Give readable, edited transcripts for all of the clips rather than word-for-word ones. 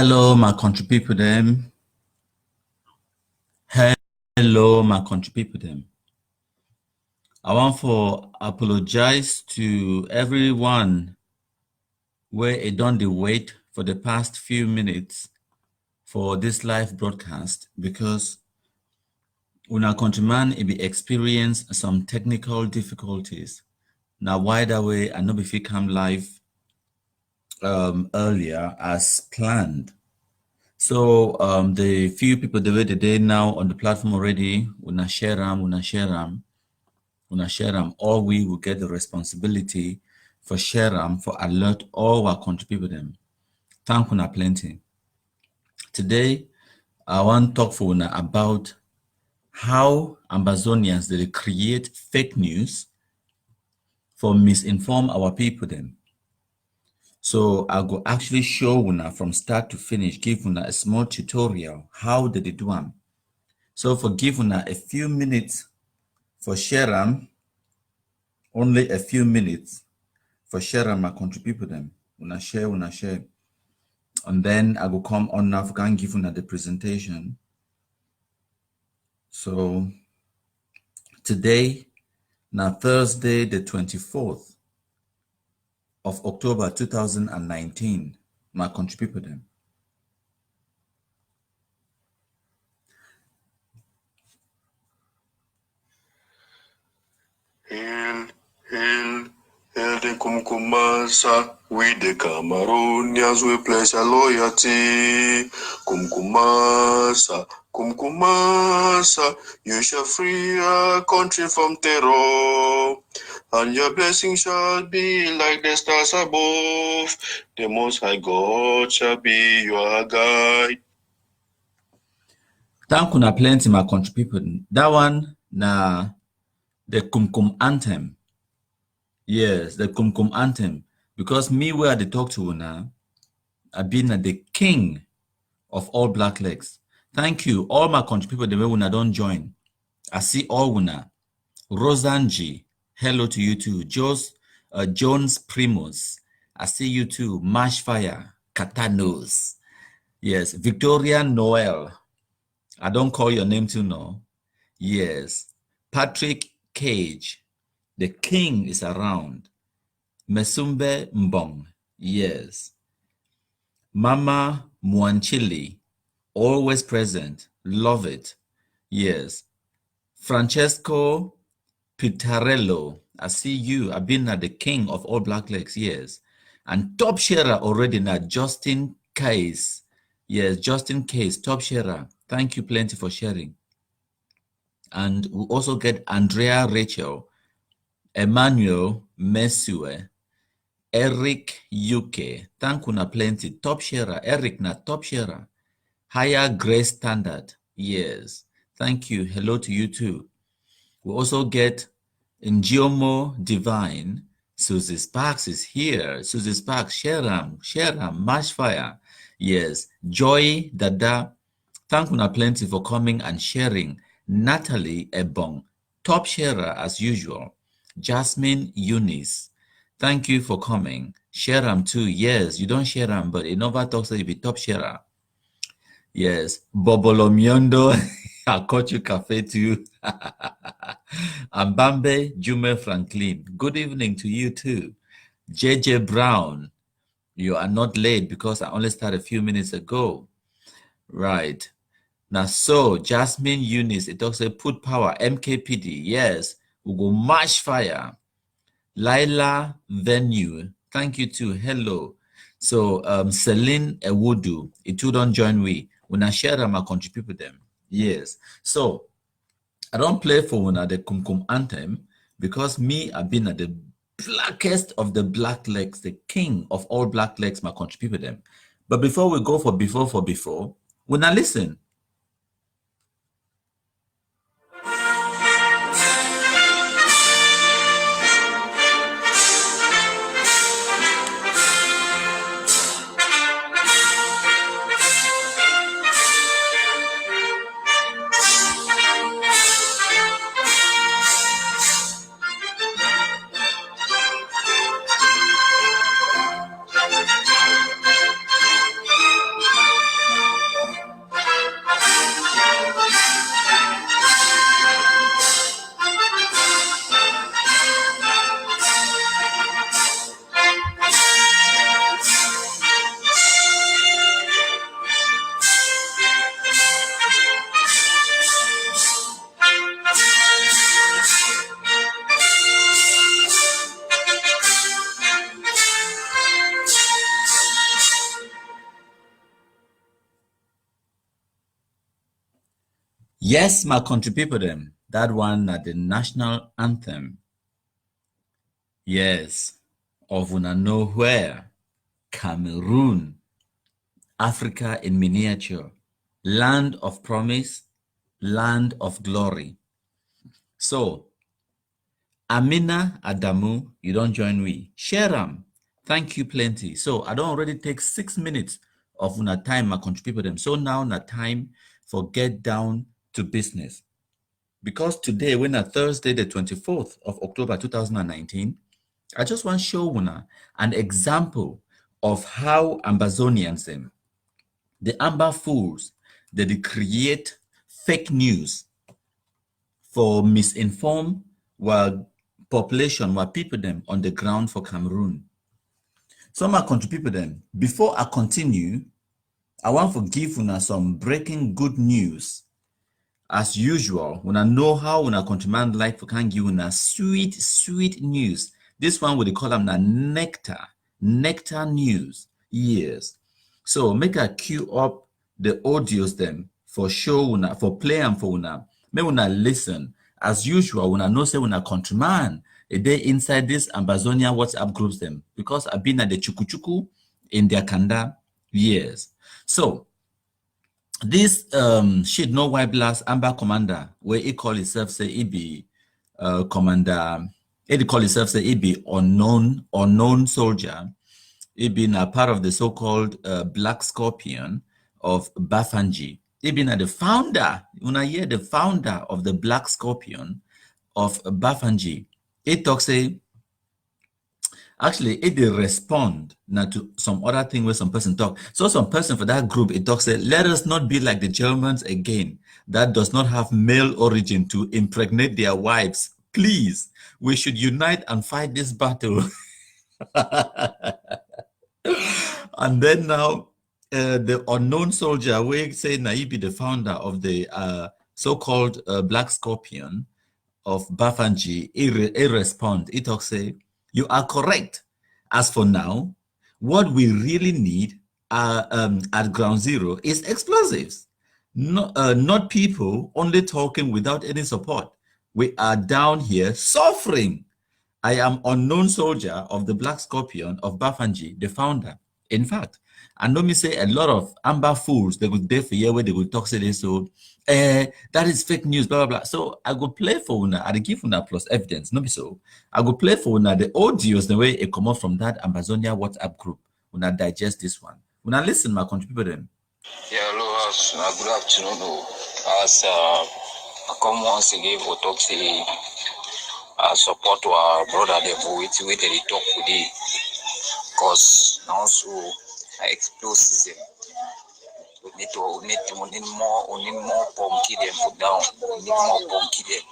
Hello, my country people them. Hello, my country people them. I want to apologize to everyone where it done the wait for the past few minutes for this live broadcast because una countryman it be experience some technical difficulties. Now why that way I know if you come live earlier as planned. So the few people the way today now on the platform already, una share them, all we will get the responsibility for share them, for alert all our contribute them. Thank una plenty. Today, I want to talk for una about how Ambazonians they create fake news for misinform our people them. So I go actually show una from start to finish, give una a small tutorial how did they do them. So for give una a few minutes for share them, only a few minutes for share them and contribute them. Una share. And then I will come on now for give una the presentation. So today, now Thursday, the 24th of October 2019, my contribute them. Hail, hail, hail the Kumkumasa, we the Cameroonians, we pledge our loyalty. Kumkumasa, Kumkumasa, you shall free our country from terror, and your blessing shall be like the stars above. The Most High God shall be your guide. Thank you, plenty, my country people. That one, na the Kumkum anthem. Yes, the Kumkum anthem. Because me, where they talk to now, I've been the king of all black legs. Thank you, all my country people, the way una don't join. I see all una. Rosanji, hello to you too. Jones Primus, I see you too. Mashfire, Katanos. Yes, Victoria Noel. I don't call your name too, no. Yes. Patrick Cage, the king is around. Mesumbe Mbong, yes. Mama Mwanchili, always present. Love it. Yes. Francesco Pitarello, I see you. I've been at the king of all black legs, yes. And top sharer already now, Justin Case. Yes, Justin Case, top sharer. Thank you plenty for sharing. And we also get Andrea Rachel, Emmanuel Mesue, Eric UK. Thank you na plenty. Top sharer. Eric na top sharer. Higher Grace Standard. Yes. Thank you. Hello to you too. We also get Njiomo Divine. Susie Sparks is here. Susie Sparks, Sharam, Mashfire. Yes. Joy Dada. Thank you na plenty for coming and sharing. Natalie Ebong, top sharer as usual. Jasmine Eunice, thank you for coming. Sharam too. Yes, you don't share them, but it never talks that you be top sharer. Yes. Bobolomiondo, I caught you cafe too. Ambambe Jume Franklin, good evening to you too. JJ Brown, you are not late because I only started a few minutes ago. Right. Now, so Jasmine Eunice, it talks about put power, MKPD, yes, we go march fire. Laila Venue, thank you too, hello. So, Celine Ewudu, it too don't join we. When I share them, I contribute with them. Yes. So, I don't play for one at the Kumkum anthem because me, I've been at the blackest of the black legs, the king of all black legs, my contribute with them. But before we go for before, when I listen, Yes, my country people them. That one at the national anthem. Yes, of una know where. Cameroon, Africa in miniature, land of promise, land of glory. So, Amina Adamu, you don't join me. Sharam, thank you plenty. So, I don't already take 6 minutes of una time, my country people them. So now na time for get down to business. Because today, when a Thursday, the 24th of October 2019, I just want to show una an example of how Ambazonians, them, the Amber Fools, that they create fake news for misinform while population, while people them on the ground for Cameroon. Some are country people them. Before I continue, I want to give una some breaking good news. As usual, when I know how when I countryman like for can give una sweet, sweet news. This one we call them the nectar news. Yes. So make a queue up the audios them for show una for play and for una. May una listen. As usual, when I know say when a countryman a day inside this Ambazonian WhatsApp groups them because I've been at the chuku in their kanda years. So this shit no white blast amber commander where he call himself say he be commander he call himself say he be unknown soldier. He been a part of the so-called Black Scorpion of Bafanji. He been the founder, una hear the founder of the Black Scorpion of Bafanji. He talk say actually it dey respond now to some other thing where some person talk. So some person for that group it talks say, let us not be like the Germans again, that does not have male origin to impregnate their wives. Please, we should unite and fight this battle. And then now the unknown soldier we say na he be the founder of the so-called Black Scorpion of Bafanji, he respond, he talk say, you are correct. As for now, what we really need at ground zero is explosives. Not people only talking without any support. We are down here suffering. I am unknown soldier of the Black Scorpion of Bafanji, the founder. In fact, I know me say a lot of amber fools, they would there for year where they would talk say this, so that is fake news, blah blah blah. So I go play for una, I give una plus evidence, no be so. I go play for una the audios the way it come out from that Ambazonia WhatsApp group. Una digest this one. Una listen, my contributor them. Yeah, hello, good afternoon. As I come once again for talk say support to our brother there for we they talk today. Because also explosive. We need more pumpkin them put down. We need more pumpkin them.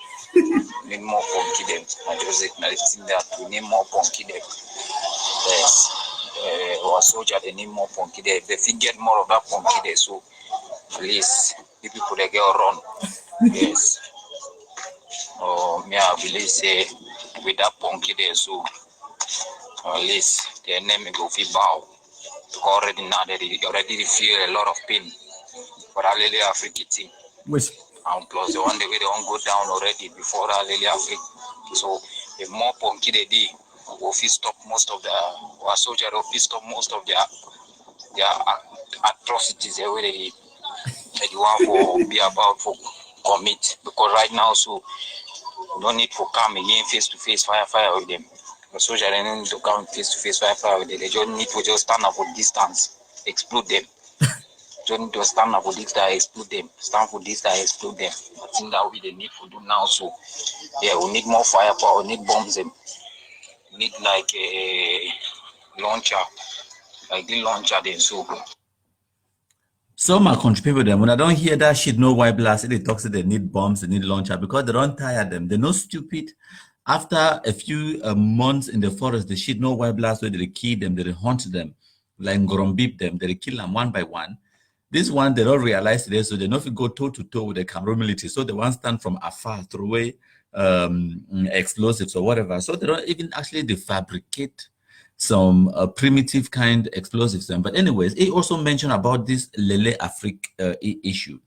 We need more pumpkin them. I just think that we need more pumpkin them. Yes. Our soldier they need more pumpkin there. If they get more of that pumpkin there, so at least the people they get run. Yes. Me I believe say with that pumpkin there, so at least the enemy go feel bow. Already now they already feel a lot of pain for that Lily Africa team. Which? And plus the one day they won't go down already before that Lily Africa. So if more pumpkin they did, will stop most of our soldier will stop most of their atrocities where they want to be about for commit. Because right now so no need for come again face to face fire with them. The soldier they don't need to come face to face fire with them. They just need to just stand up for distance, explode them. Don't need to stand up for distance, explode them. Stand for distance, explode them. I think that will be the need for do now. So yeah, we need more firepower, we need bombs them. We need like a launcher, like the launcher then so. Some are country people them when I don't hear that shit no white blast, they talk say they need bombs, they need launcher because they don't tire them. They're not stupid. After a few months in the forest, the shit no white blast where they kill them, they hunt them, like Ngorombip them, they kill them one by one. This one they don't realize today, so they not go toe to toe with the Cameroon military. So they want stand from afar, throw away explosives or whatever. So they don't even actually they fabricate some primitive kind explosives. But anyways, he also mentioned about this Lele Afrique issue.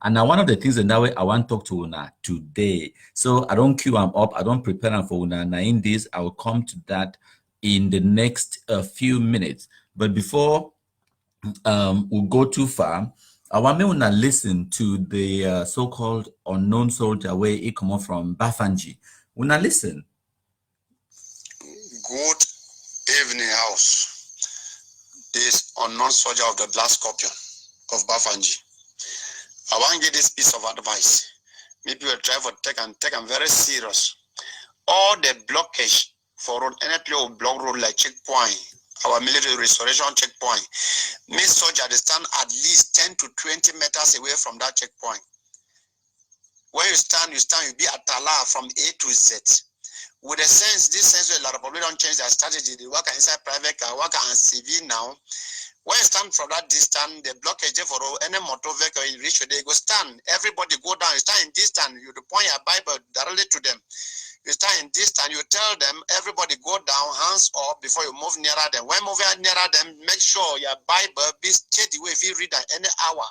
And now one of the things in that way I want to talk to Una today. So I don't queue them up, I don't prepare them for Una. Now in this, I will come to that in the next few minutes. But before we go too far, I want me to listen to the so-called unknown soldier where he come up from Bafanji. Una listen. Good evening, house. This unknown soldier of the Black Scorpion of Bafanji. I want to give this piece of advice. Maybe you try for take and very serious. All the blockage for road, any place of block road like checkpoint, our military restoration checkpoint, me soldier they stand at least 10 to 20 meters away from that checkpoint. Where you stand, you be at Tala from A to Z. With a sense, this sense a lot of people don't change their strategy. They work inside private car, work on CV now. When you stand from that distance, the blockage for any motor vehicle you reach, they go stand. Everybody go down. You stand in distance. You point your Bible directly to them. You stand in distance. You tell them everybody go down, hands up before you move nearer them. When moving nearer them, make sure your Bible be steady way if you read at any hour.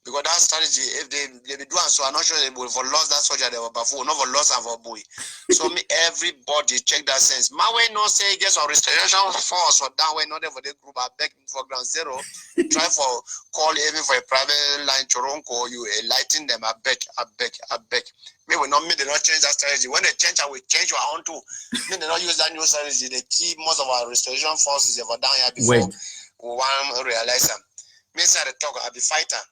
Because that strategy, if they be doing so, I'm not sure they will for lost that soldier they were before, not for lost of a boy. So me everybody check that sense. My way no say get some restoration force or down way not for the group. I beg for ground zero. Try for call even for a private line Choronko, you enlighten them. I beg. Me will not me they not change that strategy. When they change, I will change your own too. Me they not use that new strategy. They keep most of our restoration forces ever down here before we want to realize them. Me say the talk, I be fighter.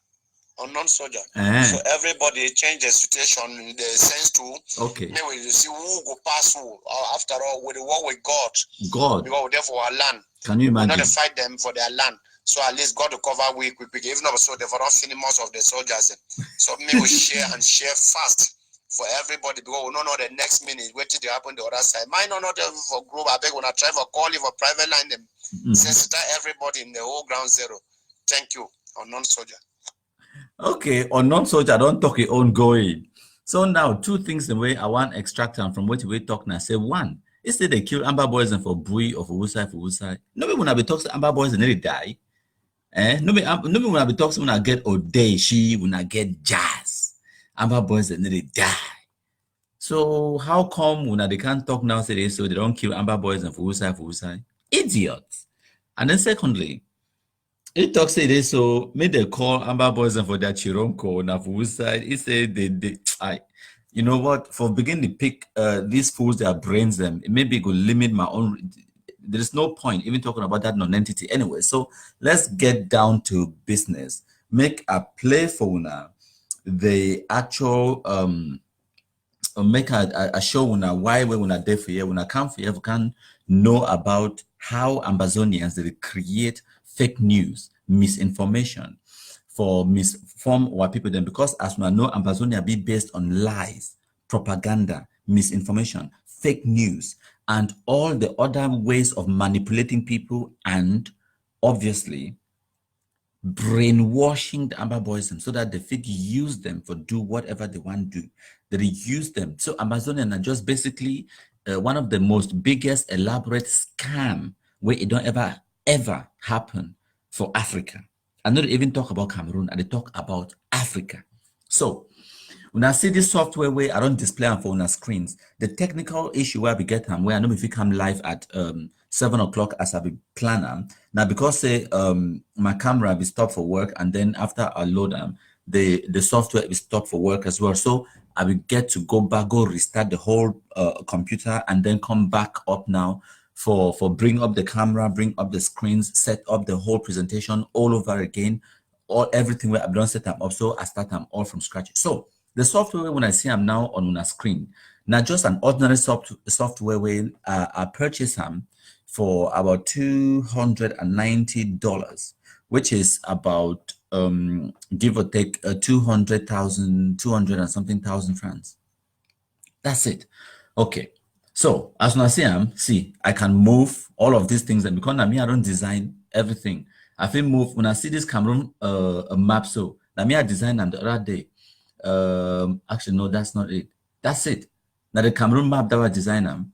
Unknown soldier. So everybody change the situation in the sense to maybe you see who go pass who. After all, we work with God. Because we're there for our land. Can you imagine? We're not to fight them for their land. So at least God will cover we quick. If not so they for not finish most of the soldiers. So me we share fast for everybody because we don't know the next minute what did happen the other side. Mine not for group. I beg when I try for call you for private line them. Sensitize everybody in the whole ground zero. Thank you, unknown soldier. Okay, unknown soldier don't talk it ongoing. So now two things the way I want to extract them from what we talk now. Say one, is that they kill Amber boys and for Bui or for Wusai. Nobody when I be talking Amber boys and they die. Nobody when I be talking when I get O'Day, she when I get jazz. Amber boys and they die. So how come when they can't talk now say they so they don't kill Amber boys and for Wusai? Idiots. And then secondly, it talks say this, so made they call Amber Boys and for their Chironko na for side. He said you know what? For beginning to pick these fools their brains them, it maybe go limit my own. There is no point even talking about that non-entity anyway. So let's get down to business. Make a play for una the actual make a show una why we una there for here, una come for here, we can know about how Ambazonians they create fake news, misinformation for misform our people then because as we know Ambazonia be based on lies, propaganda, misinformation, fake news, and all the other ways of manipulating people and obviously brainwashing the Amber boys so that they fit use them for do whatever they want to do. They use them. So Ambazonian are just basically one of the most biggest elaborate scam where it don't ever happen for Africa. I not even talk about Cameroon, I talk about Africa. So when I see this software where I don't display them for on screens, the technical issue where we get them where I know if we come live at 7 o'clock as I be planner. Now because say my camera be stopped for work and then after I load them, the software will stop for work as well. So I will get to go restart the whole computer and then come back up now for bring up the camera, bring up the screens, set up the whole presentation all over again, everything where I've done set them up. So I start them all from scratch. So the software when I see them now on a screen, not just an ordinary software where I purchase them for about $290, which is about give or take 200 and something thousand francs. That's it. Okay. So as I see, I can move all of these things, and because I don't design everything. I feel move when I see this Cameroon map. So I designed them the other day. Actually, no, that's not it. That's it. Now the Cameroon map that I designed them,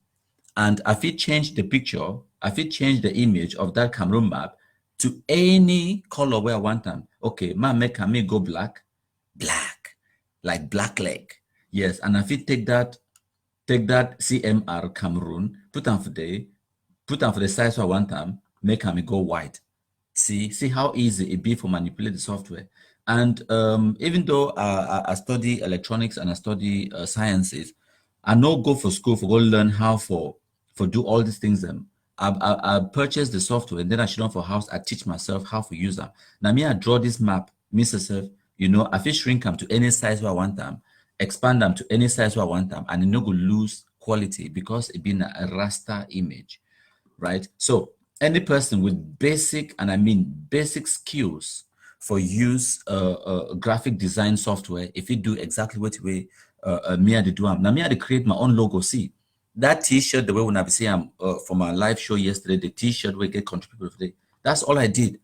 and I feel change the picture. I feel change the image of that Cameroon map to any color where I want them. okay, man make me go black, like black leg. Yes, and if you take that CMR Cameroon, put on for the size I want them, make me go white. See how easy it be for manipulate the software. And even though I study electronics and I study sciences, I no go for school for go learn how for do all these things. I purchase the software and then I should on for house. I teach myself how to use them. Now me I draw this map, myself. You know, I fit shrink them to any size where I want them, expand them to any size where I want them, and it no go lose quality because it been a raster image, right? So any person with basic, and I mean basic skills for use graphic design software, if you do exactly what way me I dey do am. Now me I dey create my own logo. See that T-shirt, the way when I be saying for my live show yesterday, the T-shirt we get contributed today. That's all I did.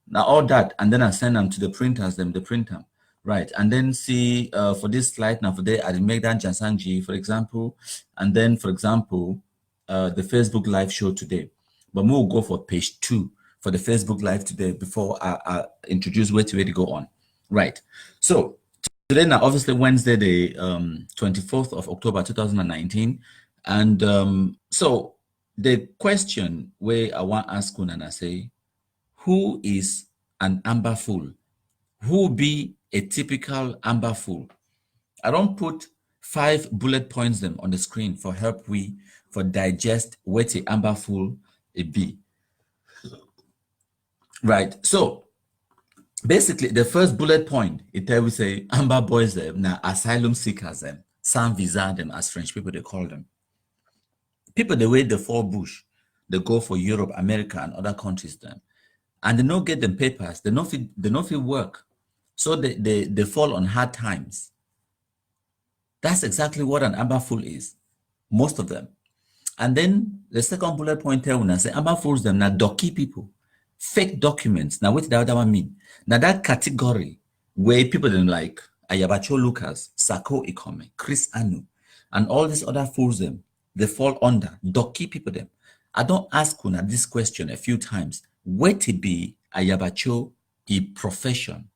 Now all that, and then I send them to the printers, them they print them, right? And then see for this slide now for there, I make that Jansangji, for example, and then for example, the Facebook live show today. But we'll go for page 2 for the Facebook live today before I introduce where to go on, right? So today now, obviously Wednesday, the 24th of October 2019, and so the question where I want to ask Kun and I say, who is an amber fool? Who be a typical amber fool? I don't put 5 bullet points them on the screen for help we for digest what a amber fool it be. Right. So basically the first bullet point it tell we say amber boys them now asylum seekers them, sans visa them as French people they call them. People the way they fall bush, they go for Europe, America, and other countries then. And they don't get them papers, they don't feel work. So they fall on hard times. That's exactly what an amber fool is, most of them. And then the second bullet point here when I say amber fools them now docky people, fake documents. Now what did the other one mean? Now that category where people then like Ayabacho Lucas, Sako Ikome, Chris Anu, and all these other fools them, they fall under docky people them. I don't ask Kuna this question a few times. Where to be Ayabacho a profession?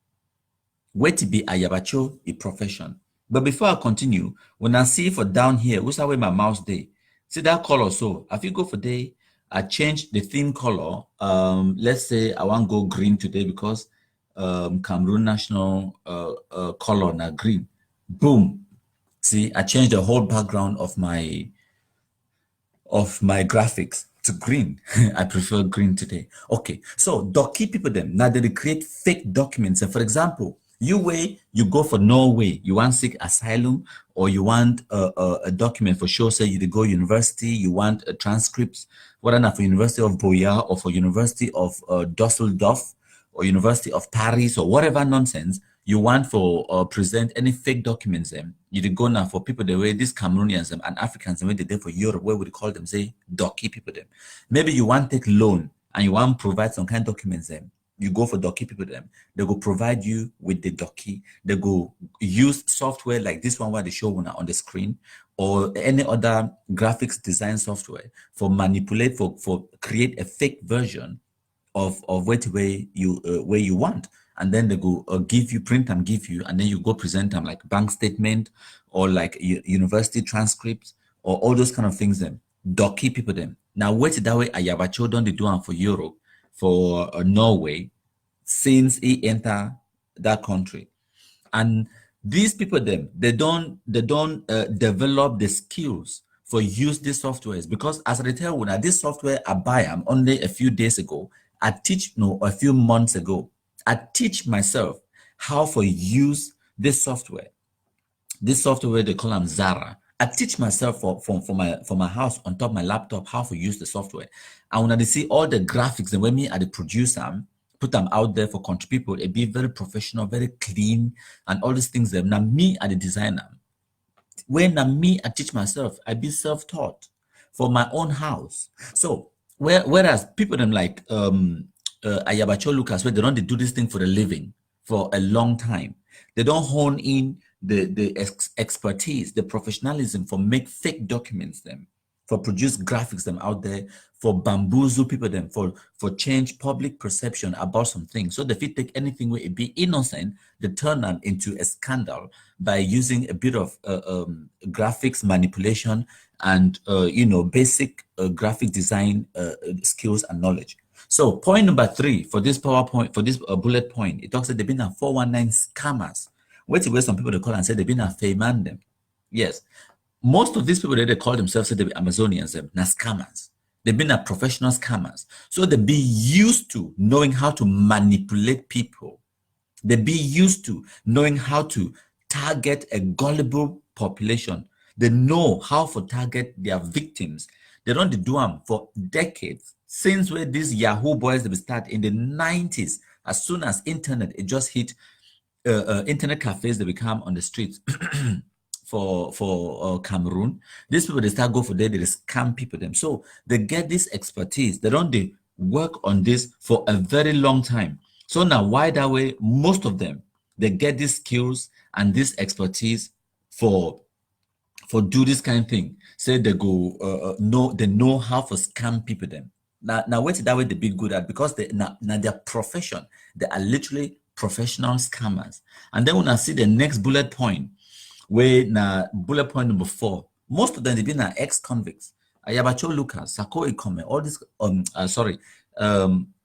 Where to be Ayabacho a profession? But before I continue, when I see for down here, what's where my mouse day? See that color. So if you go for day, I change the theme color. Let's say I want to go green today because Cameroon national color now green. Boom. See, I changed the whole background of my graphics to green. I prefer green today. Okay, so docky people them now they create fake documents. And for example, you go for Norway, you want seek asylum, or you want a document for sure. Say you go university, you want a transcripts, whether not for University of Boya or for University of Dusseldorf or University of Paris or whatever nonsense you want for present any fake documents them. You go now for people the way these Cameroonians them and Africans the way they did for Europe, where would call them say docky people them. Maybe you want take loan and you want provide some kind of documents them. You go for docky people them. They go provide you with the docky. They go use software like this one where they show on the screen or any other graphics design software for manipulate for create a fake version of what way you want, and then they go give you print and give you, and then you go present them like bank statement or like university transcripts or all those kind of things. Them docky people them now wait that way. Ayabacho don't they do them for Europe, for Norway, since he enter that country, and these people them they don't develop the skills for use these softwares, because as I tell you now, this software I buy them only a few days ago. A few months ago, I teach myself how to use this software. This software they call them Zara. I teach myself for my house on top of my laptop how to use the software. And when I see all the graphics and when me I produce them, put them out there for country people, it be very professional, very clean, and all these things. Them now me I the designer. When me I teach myself, I be self-taught for my own house. So whereas people them like Ayabacho Lucas, where they don't do this thing for a living for a long time, they don't hone in the expertise, the professionalism for make fake documents them for produce graphics them out there, for bamboozle people them, for change public perception about some things. So if you take anything where it be innocent, they turn them into a scandal by using a bit of graphics manipulation and basic graphic design skills and knowledge. So point number 3 for this PowerPoint, for this bullet point, it talks that they've been a 419 scammers. Wait till where some people they call and say they've been a fayman them. Yes, most of these people that they call themselves say they be Ambazonians, na scammers. They've been a professional scammers. So they be used to knowing how to manipulate people. They be used to knowing how to target a gullible population. They know how to target their victims. They don't do them for decades. Since where these Yahoo boys they start in the 90s, as soon as internet, it just hit internet cafes, they become on the streets. for Cameroon, these people they start go for there, they scam people them. So they get this expertise. They work on this for a very long time. So now why that way? Most of them they get these skills and this expertise for do this kind of thing. Say they go they know how to scam people them. Now what that way they be good at because they now their profession, they are literally professional scammers. And then when I see the next bullet point, where na bullet point number 4, most of them they've been ex-convicts. Ayabacho Lucas, Sako Ikome, all this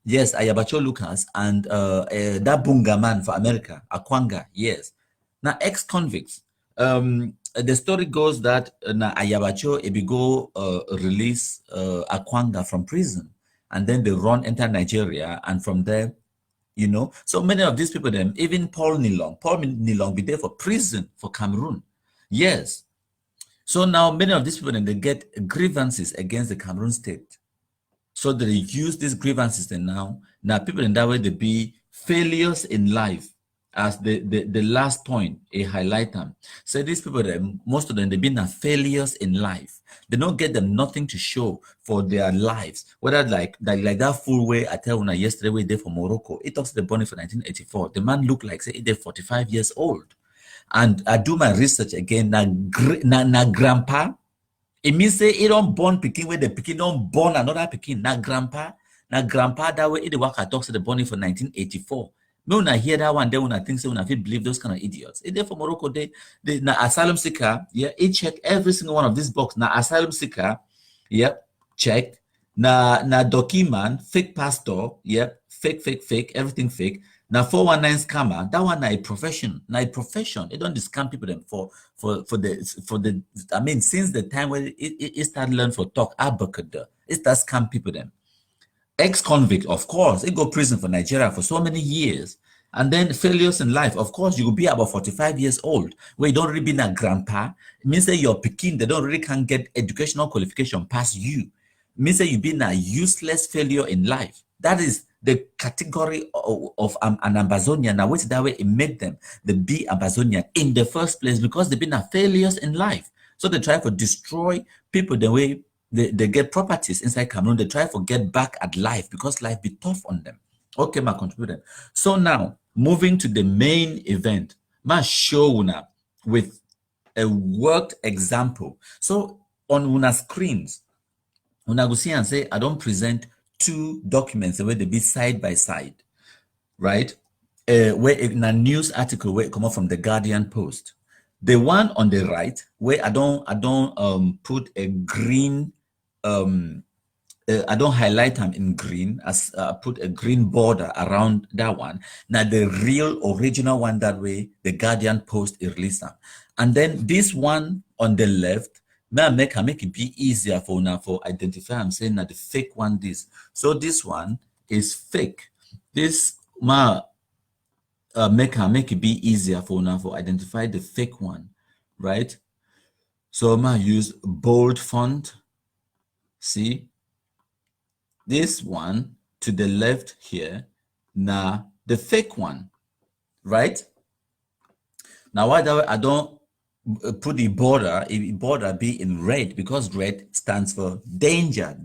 yes, Ayabacho Lucas and that Bunga man for America, Akwanga, yes. Now ex-convicts. The story goes that na Ayabacho Ebigo release Akwanga from prison, and then they enter Nigeria, and from there, so many of these people, them, even Paul Nilong be there for prison for Cameroon. Yes. So now many of these people, then they get grievances against the Cameroon state. So they use these grievances then now people in that way, they be failures in life. As the last point, a highlight them. So these people, most of them, they've been failures in life. They don't get them nothing to show for their lives. Whether like that full way I tell you yesterday we did for Morocco, it talks the Bonnie for 1984. The man looked like say he did 45 years old. And I do my research again. Na grandpa, it means say he don't born picking where the picking don't born another picking. Na grandpa that way it work I talks to the Bonnie for 1984. No, when I hear that one, then when I think so, when I feel believe those kind of idiots. It there for Morocco, they na asylum seeker, yeah, it check every single one of these boxes. Na asylum seeker, yep, check. Na document, fake pastor, yep, fake, everything fake. Now 419 scammer, that one na a profession. It don't scam people them for the I mean, since the time when it started learn for talk, abacada, it starts scam people them. Ex-convict, of course, it go prison for Nigeria for so many years. And then failures in life, of course, you will be about 45 years old, where you don't really be a grandpa. It means that you're Peking, they don't really can get educational qualification past you. It means that you've been a useless failure in life. That is the category of an Ambazonian. Now, which that way it made them the be Ambazonian in the first place because they've been a failures in life. So they try to destroy people the way they get properties inside Cameroon. They try to get back at life because life be tough on them. Okay, my contributor. So now, moving to the main event, ma show una with a worked example. So on una screens, una go see and say, I don't present 2 documents where they be side by side, right? Where in a news article where it come up from the Guardian Post. The one on the right, where I don't put a green I don't highlight them in green as put a green border around that one. Now the real original one that way, the Guardian Post released them. And then this one on the left, now make it be easier for now for identify. I'm saying that the fake one this. So this one is fake. This make it be easier for now for identify the fake one, right? So I'm gonna use bold font. See this one to the left here, now the fake one, right? Now why that way I don't put the border be in red because red stands for danger,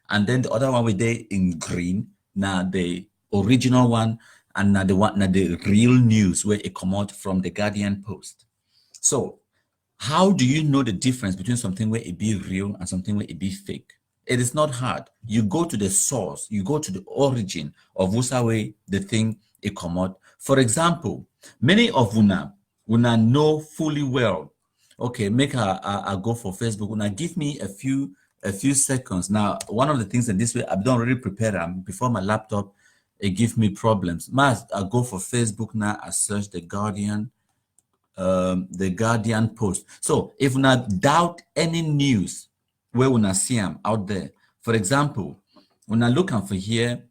and then the other one we did in green. Now the original one and now the real news where it come out from the Guardian Post. So How do you know the difference between something where it be real and something where it be fake? It is not hard. You go to the source, you go to the origin of whosa way the thing it come out. For example, many of una know fully well. Okay, make a go for Facebook. Una give me a few seconds. Now, one of the things that this way I've done already prepare before my laptop, it give me problems. I go for Facebook now, I search the Guardian Post. So if you doubt any news where we see them out there, for example, when I looking for here,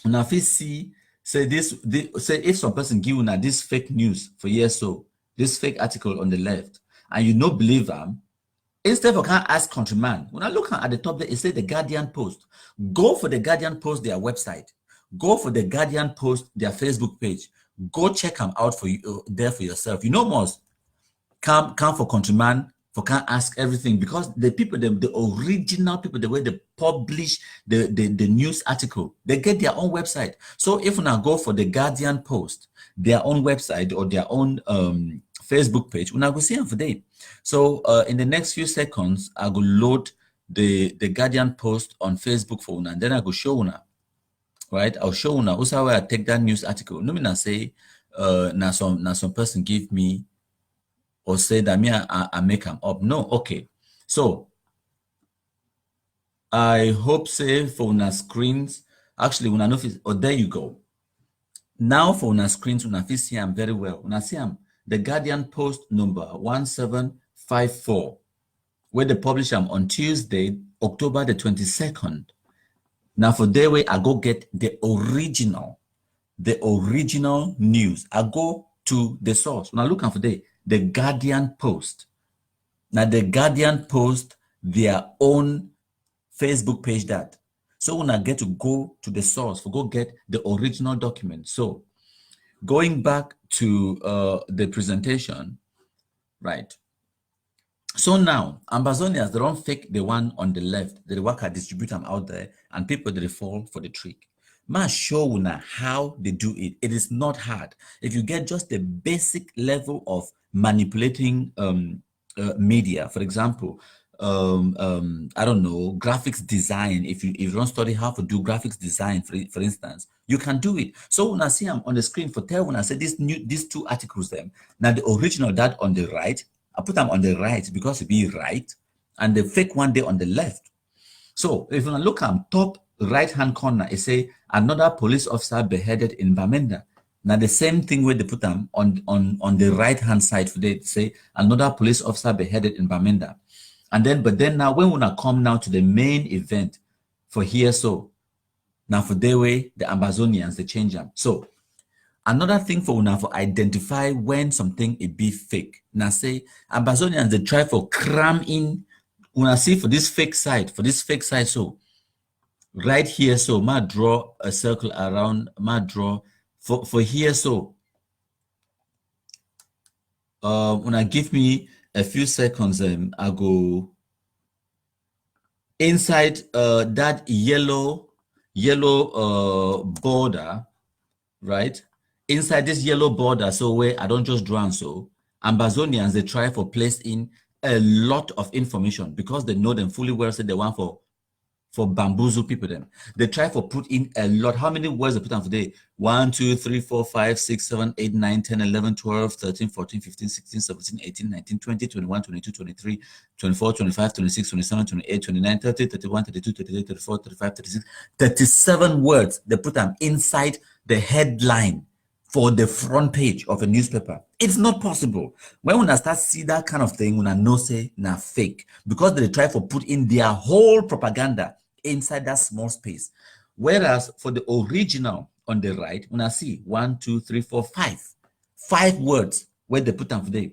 when I see say say if some person give una this fake news for years, so this fake article on the left, and you no believe them, instead of can ask countryman, when I look at the top there, it say the Guardian Post. Go for the Guardian Post, their website. Go for the Guardian Post, their Facebook page. Go check them out for you there for yourself. You know, most come for countryman for can't ask everything, because the people, the original people, the way they publish the news article, they get their own website. So if we now go for the Guardian Post, their own website or their own Facebook page, we now go see them for day. So in the next few seconds, I will load the Guardian Post on Facebook for una, and then I go show una. Right, I'll show una also how I take that news article. No, me na say now some person give me or say that me I make them up. No, okay. So I hope say for una screens. Actually, una know oh, there you go. Now for una screens, una fit see am very well. Una see am the Guardian Post number 1754, where they publish them on Tuesday, October the 22nd. Now for their way, I go get the original news. I go to the source. When I look for the Guardian Post. Now the Guardian Post their own Facebook page that. So when I get to go to the source for go get the original document. So going back to the presentation, right? So now, Ambazonians, they don't fake the one on the left. They work and distribute them out there, and people, they fall for the trick. Ma show you now how they do it. It is not hard. If you get just the basic level of manipulating media, for example, I don't know, graphics design. If you don't study how to do graphics design, for instance, you can do it. So when I see them on the screen for tell when I say these two articles, them now the original that on the right. I put them on the right because it be right, and the fake one there on the left. So if you look at top right-hand corner, it say another police officer beheaded in Bamenda. Now the same thing where they put them on the right-hand side for they say another police officer beheaded in Bamenda. And then, but then now when we come now to the main event for here, so now for their way, the Ambazonians, they change them. So another thing for una for identify when something it be fake. Now say Ambazonians they try for cram in una see for this fake side, so right here, so ma draw a circle around, ma draw for here, so una give me a few seconds, I go inside that yellow border, right? Inside this yellow border, so where I don't just draw, so Ambazonians they try for place in a lot of information because they know them fully well. So they want for bamboozle people them. They try for put in a lot. How many words they put on today? 1, 2, 3, 4, 5, 6, 7, 8, 9, 10, 11, 12, 13, 14, 15, 16, 17, 18, 19, 20, 21, 22, 23, 24, 25, 26, 27, 28, 29, 30, 31, 32, 33, 34, 35, 36, 37 words. They put them inside the headline for the front page of a newspaper. It's not possible. When I start see that kind of thing, when I know say na fake, because they try for put in their whole propaganda inside that small space. Whereas for the original on the right, when I see 1, 2, 3, 4, 5 words where they put them for day.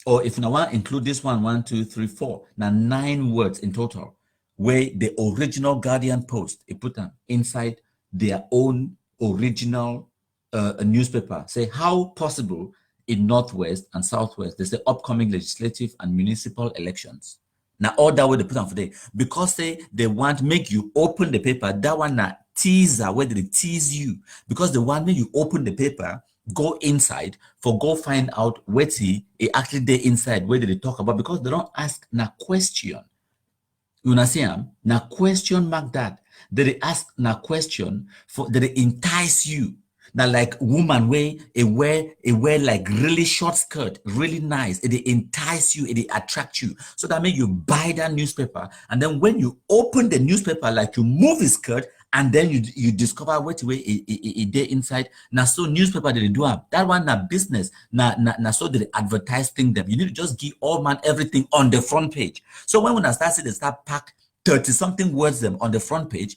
Or if I want to include this one, 1, 2, 3, 4, now 9 words in total, where the original Guardian Post, it put them inside their own original a newspaper. Say how possible in Northwest and Southwest, there's the upcoming legislative and municipal elections. Now all that way they put on for day because they want make you open the paper. That one na teaser where they tease you because the one when you open the paper, go inside for go find out what he actually did inside, where did they talk about, because they don't ask na question. You know see am? Na question mark that. They ask na question for they entice you. Now, like woman way a wear like really short skirt, really nice. It entice you, it attract you. So that means you buy that newspaper, and then when you open the newspaper, like you move his skirt, and then you discover what way it dey inside. Now, so newspaper they do have that one. Na business. Na so they advertise thing them. You need to just give all man everything on the front page. So when I start see they start pack 30 something words them on the front page,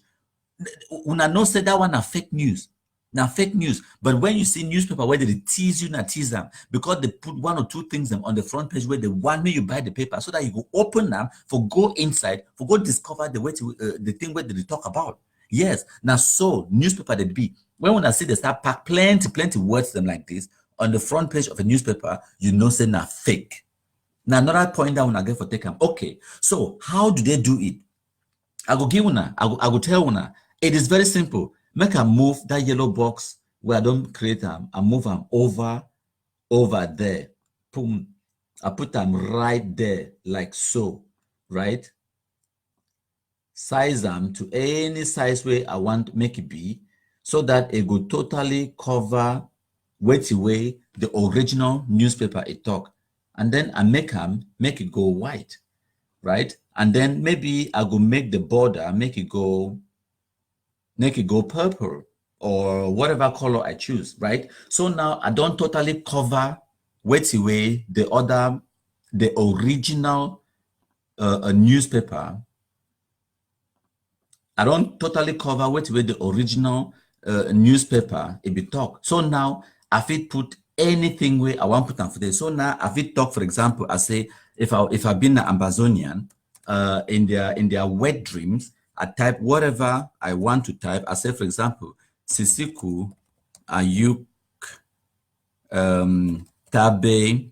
una know say that one are fake news. Now fake news. But when you see newspaper where they tease you, not tease them, because they put one or two things them on the front page where they want me you buy the paper so that you go open them for go inside for go discover the way to the thing where they talk about. Yes. Now so newspaper they be when I see they start pack plenty words them like this on the front page of a newspaper, you know say na fake. Now another point that when I get for take them. Okay, so how do they do it? I go give una, I go tell una. It is very simple. Make a move that yellow box where I don't create them. I move them over there. Boom. I put them right there, like so, right? Size them to any size way I want make it be, so that it will totally cover weight away the original newspaper it talk. And then I make it go white, right? And then maybe I go make the border, make it go purple or whatever color I choose, right? So now I don't totally cover weight away the original newspaper. I don't totally cover weight away the original newspaper it be talk. So now I fit put anything where I want put on for this. So now I fit talk, for example, I say if I've been an Ambazonian in their wet dreams, I type whatever I want to type. I say, for example, Sisiku Ayuk Tabe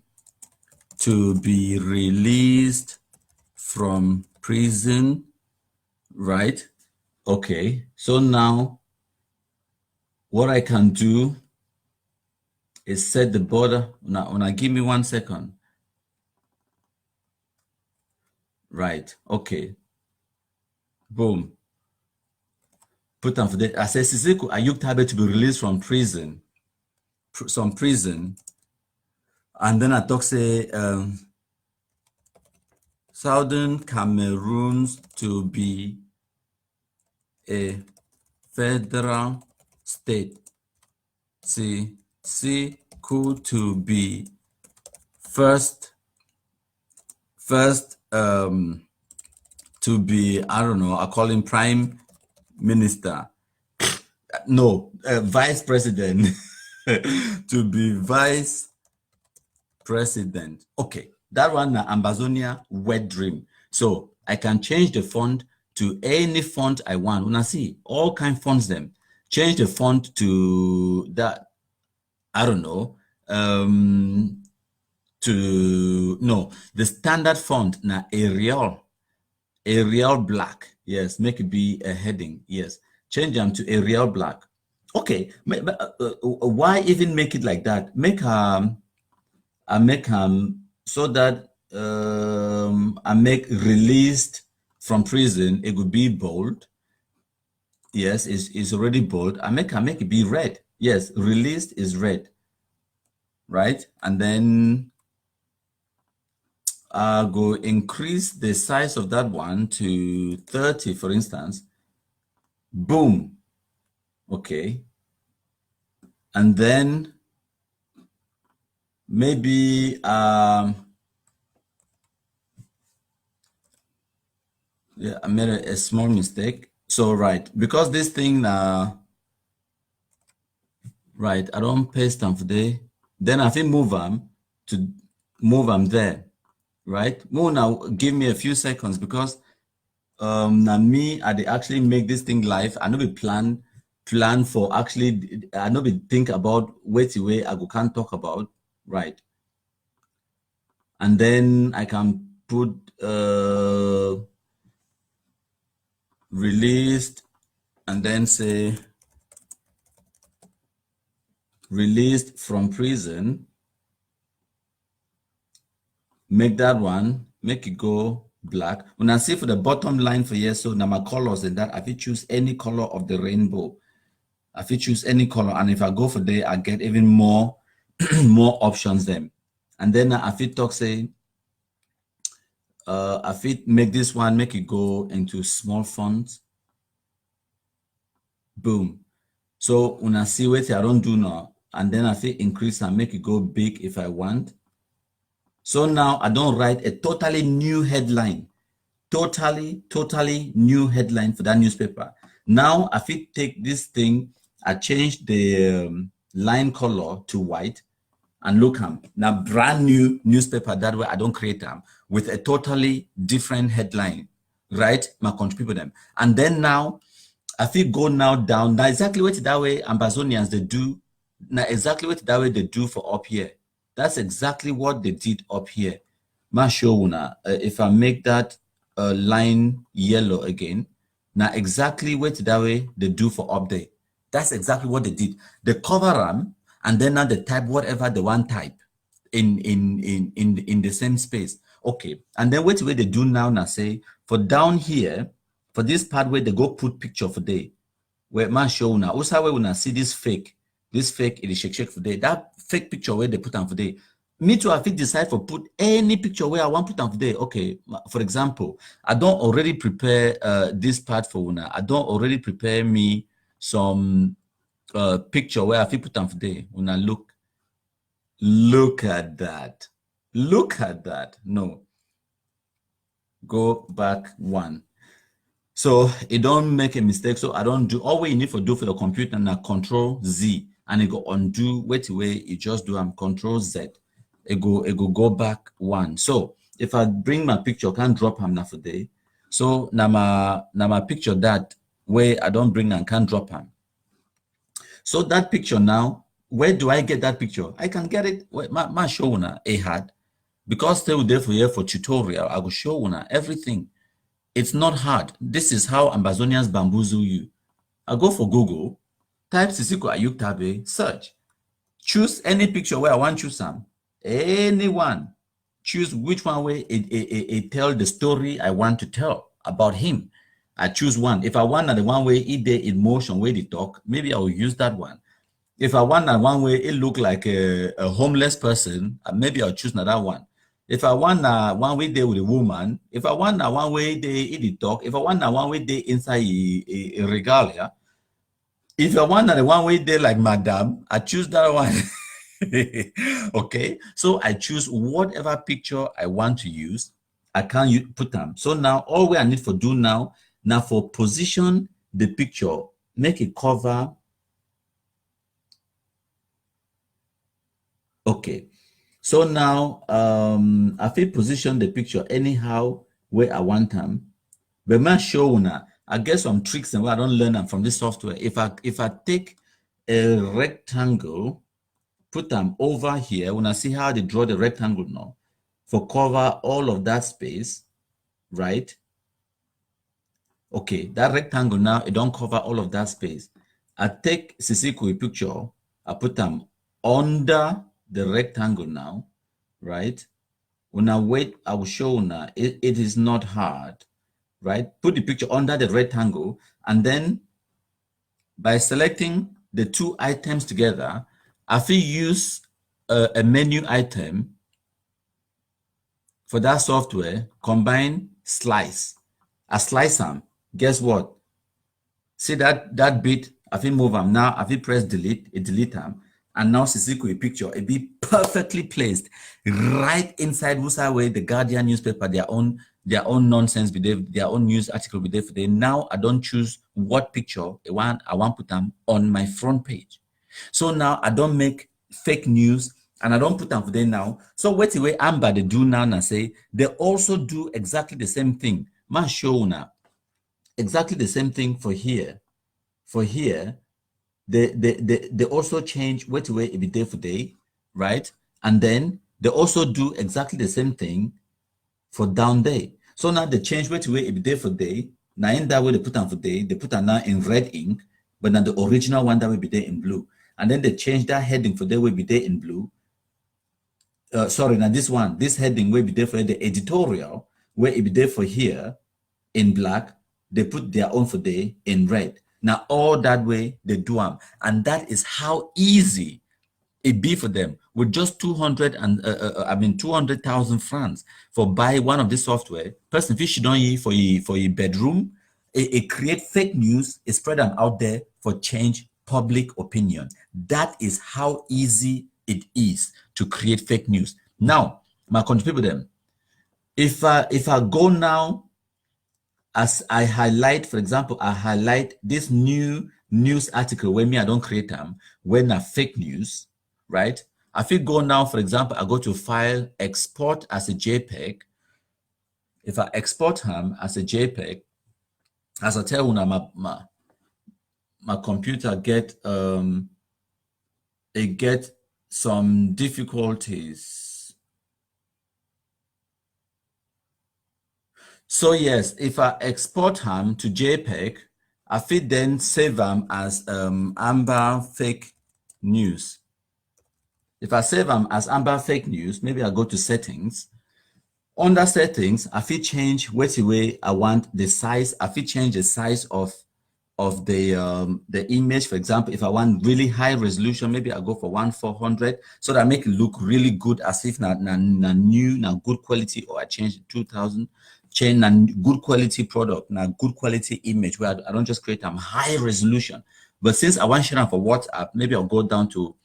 to be released from prison, right? Okay, so now what I can do is set the border. Now give me 1 second. Right, okay. Boom. Put on for that. I say Sisiku Ayuk Tabe to be released from prison. Prison. And then I talk say Southern Cameroons to be a federal state. Sisiku to be first to be, I don't know, I call him prime minister. No, vice president. To be vice president. Okay, that one na Ambazonia wet dream. So I can change the font to any font I want. When I see all kind fonts them, change the font to that, I don't know, the standard font na Arial black. Yes, make it be a heading. Yes, change them to Arial black. Okay, why even make it like that? I make so that I make released from prison. It would be bold. Yes, it's already bold. I make it be red. Yes, released is red, right? And then I go increase the size of that one to 30, for instance. Boom. Okay. And then maybe yeah, I made a small mistake. So right, because this thing right, I don't paste them today. Then I think move them there, right? More now, give me a few seconds because now me I dey actually make this thing live. I know we plan for actually I know we think about wait way I go can't talk about, right? And then I can put released and then say released from prison. Make that one, make it go black. When I see for the bottom line for here, so now my colors in that, if you choose any color of the rainbow, if you choose any color, and if I go for there, I get even more more options then. And then if it talk say, if it make this one, make it go into small font. Boom. So when I see what I don't do now, and then I feel increase and make it go big if I want. So now I don't write a totally new headline, totally new headline for that newspaper. Now if I take this thing, I change the line color to white, and look now brand new newspaper. That way I don't create them with a totally different headline, right? My country people them, and then now I feel go now down. Now exactly what that way Ambazonians they do. Now exactly what that way they do for up here. That's exactly what they did up here. Ma show una if I make that line yellow again. Now exactly what that way they do for up there. That's exactly what they did. They cover them and then now they type whatever they want type in the same space. Okay, and then what way they do now say for down here for this part where they go put picture for day, where man show now also where when I see this fake it is shake for day, that fake picture where they put on for day. Me too, I fit decide for put any picture where I want put on for day. Okay, for example, I don't already prepare this part for una. I don't already prepare me some picture where I fit put on for day. Una look at that. Look at that. No. Go back one. So it don't make a mistake. So I don't do all we need for do for the computer now Control Z and it go undo. Wait away, it just do Control Z. It go back one. So if I bring my picture, can't drop him now for day. So now my picture that way I don't bring and can't drop him. So that picture now, where do I get that picture? I can get it. My show una a had because they were there for here for tutorial. I will show una everything. It's not hard. This is how Ambazonians bamboozle you. I go for Google, type Sisiko Ayuk Tabe, search. Choose any picture where I want to choose some. Anyone. Choose which one way it tell the story I want to tell about him. I choose one. If I want the one way it they in motion where they talk, maybe I will use that one. If I want that one way it look like a homeless person, maybe I'll choose another one. If I want one way there with a woman, if I want one way they eat talk, if I want one way they inside a regalia, if I want the one way there like madam, I choose that one. Okay, so I choose whatever picture I want to use. I can put them. So now all we I need for do now for position the picture, make it cover. Okay. So now I feel position the picture anyhow where I want them. But man show una, I get some tricks and I don't learn them from this software. If I take a rectangle, put them over here, when I see how they draw the rectangle now, for cover all of that space, right? Okay, that rectangle now, it don't cover all of that space. I take Sisiko picture, I put them under the rectangle now, right? When I wait, I will show now. It is not hard, right? Put the picture under the rectangle, and then by selecting the two items together, I will use a menu item for that software. Combine slice. I slice them. Guess what? See that bit? I will move them now. I will press delete. It delete them. And now Sisiko a picture, it be perfectly placed right inside where the Guardian newspaper, their own nonsense be there, their own news article be there for them. Now I don't choose what picture I want put them on my front page. So now I don't make fake news and I don't put them for them now. So what the way Amber they do now and say they also do exactly the same thing. Man show now exactly the same thing for here. For here. They also change what way it be day for day, right? And then they also do exactly the same thing for down day. So now they change what way it be day for day. Now in that way they put on for day, they put on now in red ink, but now the original one that will be there in blue. and then they change that heading for they will be there in blue. Sorry, now this heading will be there for the editorial, where it be there for here in black. They put their own for there in red. Now all that way they do them, and that is how easy it be for them with just 200,000 francs for buy one of this software. Person fish don't eat for your bedroom. It create fake news. It spread them out there for change public opinion. That is how easy it is to create fake news. Now, my country people, them. If I go now, as I highlight, for example, I highlight this new news article where me I don't create them when a fake news, right? If you go now, for example, I go to file, export as a JPEG. If I export them as a JPEG, as I tell you now, my computer get it get some difficulties. So yes, if I export them to JPEG, I fit then save them as Amber fake news. If I save them as Amber fake news, maybe I go to settings. Under settings, I fit change which way I want the size. I fit change the size of the image. For example, if I want really high resolution, maybe I go for 1400, so that I make it look really good, as if na new, na good quality, or I change 2000, change na good quality product, na good quality image, where I don't just create a high resolution. But since I want to share them for WhatsApp, maybe I'll go down to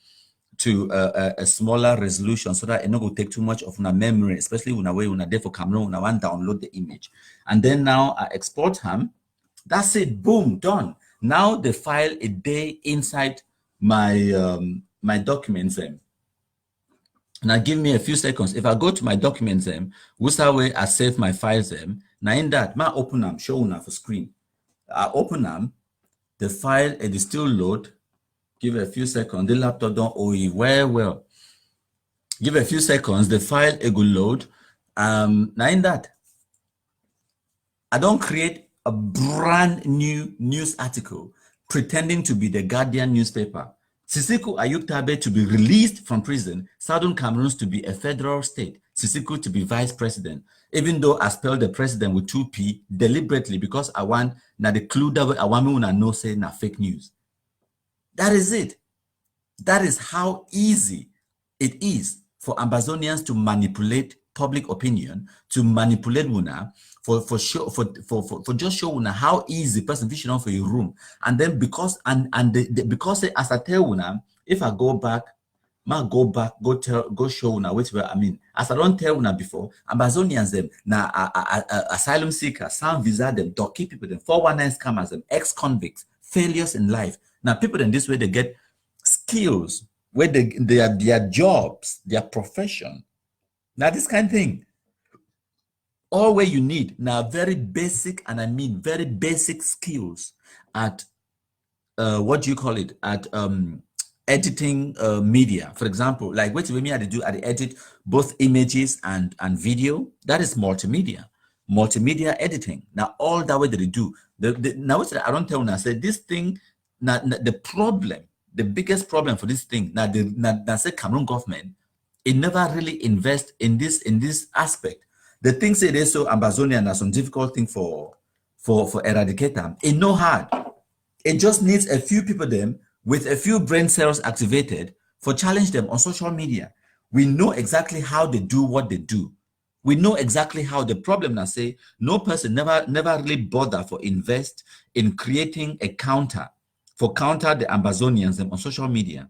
a smaller resolution, so that it not will take too much of my memory, especially when I there for camera, when I want to download the image. And then now I export them. That's it, boom, done. Now the file is there inside my my documents. Now give me a few seconds. If I go to my documents, which way I save my files, now in that, I open them, show them for screen. I open them, the file, it is still load. Give a few seconds, the laptop don't owe you well. Give a few seconds, the file it will load. Now in that, I don't create a brand new news article pretending to be the Guardian newspaper. Sisiku Ayub Tabe to be released from prison, Southern Cameroon to be a federal state, Sisiku to be vice president, even though I spelled the president with 2P deliberately, because I want na the clue that I want me to know say na fake news. That is it. That is how easy it is for Ambazonians to manipulate public opinion, to manipulate Wuna, for just show Wuna how easy person fishing on for your room. And then because because as I tell Wuna, if I go back, go show Wuna which way I mean. As I don't tell Wuna before, Ambazonians them now asylum seekers, some visa them, docky people them, 419 scammers them, ex-convicts, failures in life. Now people in this way they get skills where their jobs, their profession. Now this kind of thing. All where you need now very basic, and I mean very basic skills at what do you call it, at editing media. For example, like what we had to do, I edit both images and video. That is multimedia editing. Now all that way that they do. Now I don't tell them, I said this thing. Now the biggest problem for this thing now the Cameroon government, it never really invest in this aspect. The thing say they so Ambazonian are some difficult thing for eradicate them. It no hard. It just needs a few people them with a few brain cells activated for challenge them on social media. We know exactly how they do what they do. We know exactly how the problem now say no person never really bother for invest in creating a counter the Ambazonians them on social media.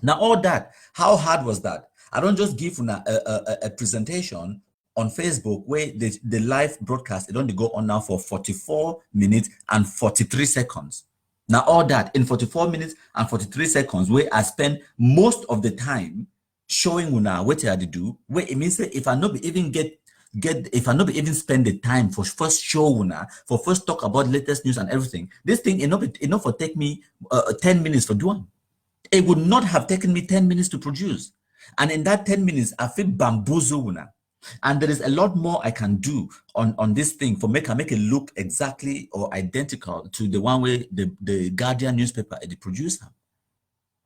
Now all that, how hard was that? I don't just give a presentation on Facebook where the live broadcast, it only go on now for 44 minutes and 43 seconds. Now all that in 44 minutes and 43 seconds where I spend most of the time showing Una what I do, where it means that if I not be even if I not be even spend the time for first show Una, for first talk about latest news and everything, this thing enough for take me 10 minutes for doing. It would not have taken me 10 minutes to produce. And in that 10 minutes, I feel bamboozle Una. And there is a lot more I can do on this thing for make it look exactly or identical to the one way the Guardian newspaper is the producer.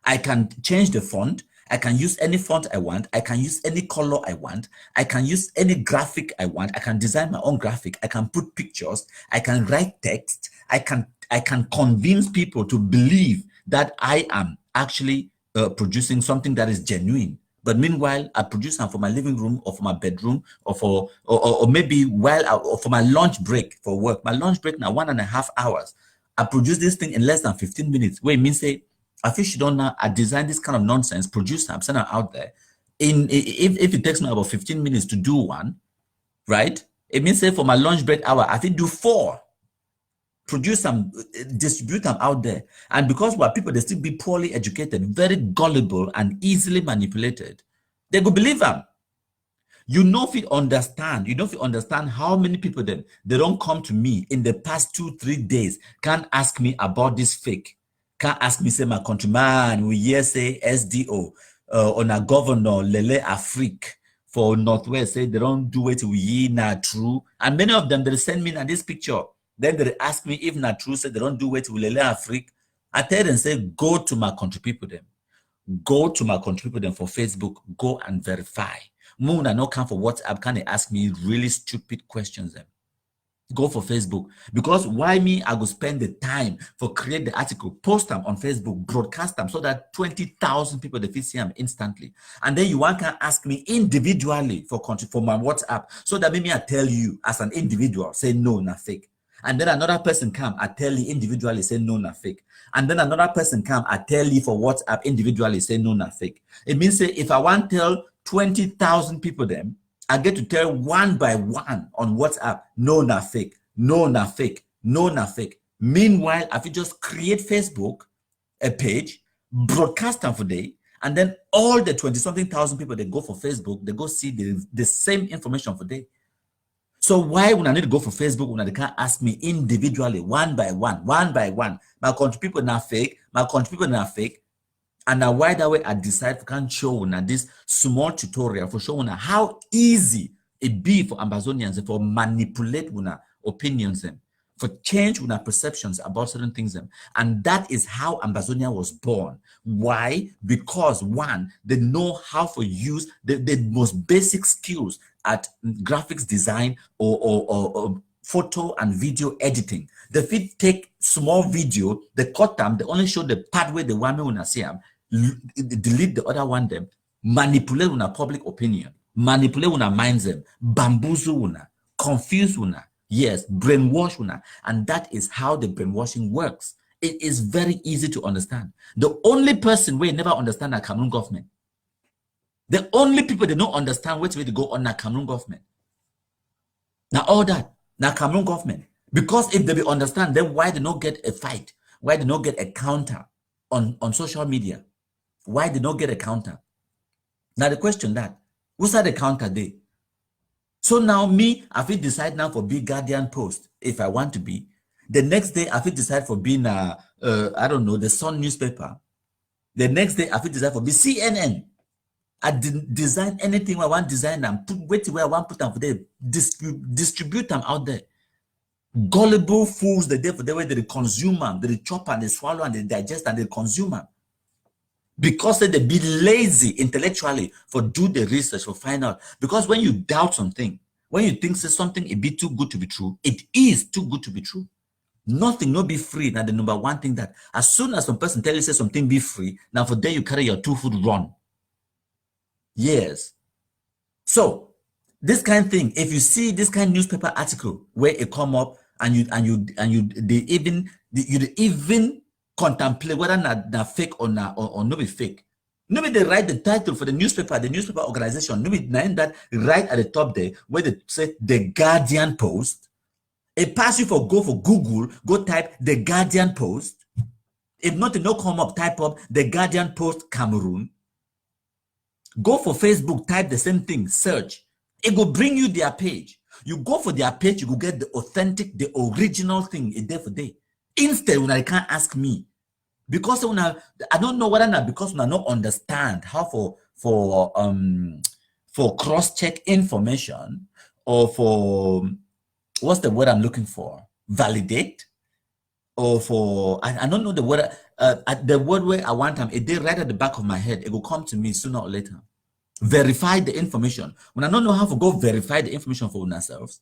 I can change the font. I can use any font I want. I can use any color I want. I can use any graphic I want. I can design my own graphic. I can put pictures. I can write text. I can convince people to believe that I am actually producing something that is genuine. But meanwhile, I produce them for my living room or for my bedroom or for or maybe or for my lunch break for work. My lunch break now 1.5 hours. I produce this thing in less than 15 minutes. Wait, means say I feel she don't know. I design this kind of nonsense, produce them, send them out there. If it takes me about 15 minutes to do one, right? It means say for my lunch break hour, I think do 4. Produce them, distribute them out there. And because we're people, they still be poorly educated, very gullible and easily manipulated. They go believe them. You know if you understand, how many people then they don't come to me in the past 2-3 days, can't ask me about this fake. Can't ask me, say, my countryman, we hear say SDO, on a governor, Lele Afrique for Northwest, say they don't do it, we not true. And many of them, they send me this picture. Then they ask me if not true, say they don't do it with Lele Afrique. I tell them, say, go to my country people them. Go to my country people them for Facebook, go and verify. Moon I no come for WhatsApp, can they ask me really stupid questions them? Go for Facebook. Because why me? I go spend the time for create the article, post them on Facebook, broadcast them so that 20,000 people they see them instantly. And then you want can ask me individually for my WhatsApp so that maybe I tell you as an individual, say no, not fake. And then another person come, I tell you individually, say no, not fake. And then another person come, I tell you for WhatsApp individually, say no, not fake. It means say if I want to tell 20,000 people them, I get to tell one by one on WhatsApp, no, not fake, no, not fake, no, not fake. Meanwhile, if you just create Facebook, a page, broadcast them for day, and then all the 20-something thousand people, they go for Facebook, they go see the same information for day. So why when I need to go for Facebook, when they can't ask me individually, one by one, my country people not fake, my country people not fake. And now why that way I decide to can show now this small tutorial for showing how easy it be for Ambazonians for manipulate opinions them, for change perceptions about certain things them. And that is how Ambazonia was born. Why? Because one, they know how to use the most basic skills at graphics design or photo and video editing. They fit take small video, they cut them, they only show the part where the one me wanna see them, delete the other one them, manipulate una public opinion, manipulate una minds them, bamboozle una, confuse una, yes, brainwash una, and that is how the brainwashing works. It is very easy to understand. The only person we never understand the Cameroon government. The only people they don't understand which way to go on the Cameroon government. Now all that, now Cameroon government. Because if they be understand, then why they not get a fight? Why they not get a counter on social media? Why they not get a counter? Now the question that, what's that the counter day? So now me, I feel decide now for be Guardian Post if I want to be. The next day, I feel decide for being I don't know, the Sun newspaper. The next day, I feel decide for be CNN. I didn't design anything I want to design them, wait where I want to put them for them, distribute them out there. Gullible fools, the day for the way they consume them, they chop and they swallow and they digest and they consume them. Because they be lazy intellectually for do the research, for find out. Because when you doubt something, when you think say something it be too good to be true, it is too good to be true. Nothing no be free. Now the number one thing that as soon as some person tell you say something be free, now for there you carry your 2 foot run. Yes. So this kind of thing, if you see this kind of newspaper article where it come up and you even contemplate whether not fake or not or no be fake. No be they write the title for the newspaper organization. No be name that right at the top there where they say the Guardian Post. It pass you for go for Google, go type the Guardian Post. If not, no come up, type up the Guardian Post Cameroon. Go for Facebook, type the same thing, search. It will bring you their page. You go for their page, you will get the authentic, the original thing a day for day. Instead, when I can't ask me, because when I don't know whether or not because when I don't understand how for cross-check information or for what's the word I'm looking for? Validate or for I don't know the word. The word where I want them, it did right at the back of my head. It will come to me sooner or later. Verify the information. When I don't know how to go verify the information for ourselves,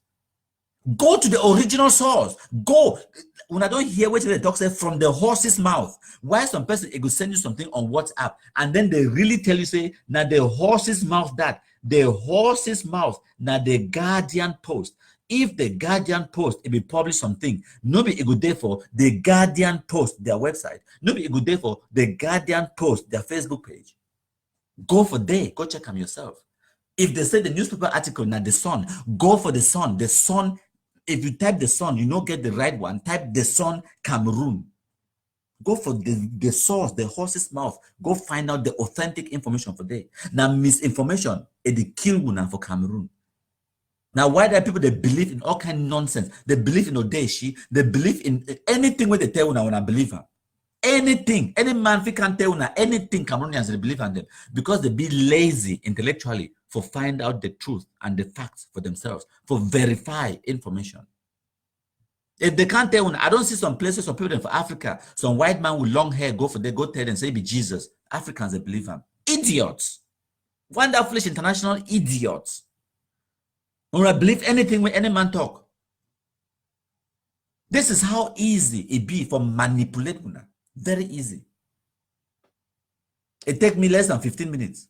go to the original source. Go. When I don't hear what the talk say from the horse's mouth, why some person it will send you something on WhatsApp and then they really tell you say now the horse's mouth that the horse's mouth now the Guardian post. If the Guardian post it will publish something, nobody it go there for the Guardian post their website. Nobody it go there for the Guardian post their Facebook page. Go for there. Go check them yourself. If they say the newspaper article now the Sun, go for the Sun. The Sun. If you type the Sun, you don't get the right one. Type the Sun Cameroon. Go for the source, the horse's mouth. Go find out the authentic information for there. Now misinformation it kill you now for Cameroon. Now why there people they believe in all kind of nonsense? They believe in Odeshi. They believe in anything where they tell you now when I believe her. Anything, any man we can tell now anything Cameroonians they believe in them because they be lazy intellectually for find out the truth and the facts for themselves, for verify information. If they can't tell, I don't see some places, some people for Africa, some white man with long hair go for they go tell them say be Jesus. Africans they believe him. Idiots. Wonderful international idiots. When I believe anything when any man talk. This is how easy it be for manipulate. Very easy. It take me less than 15 minutes.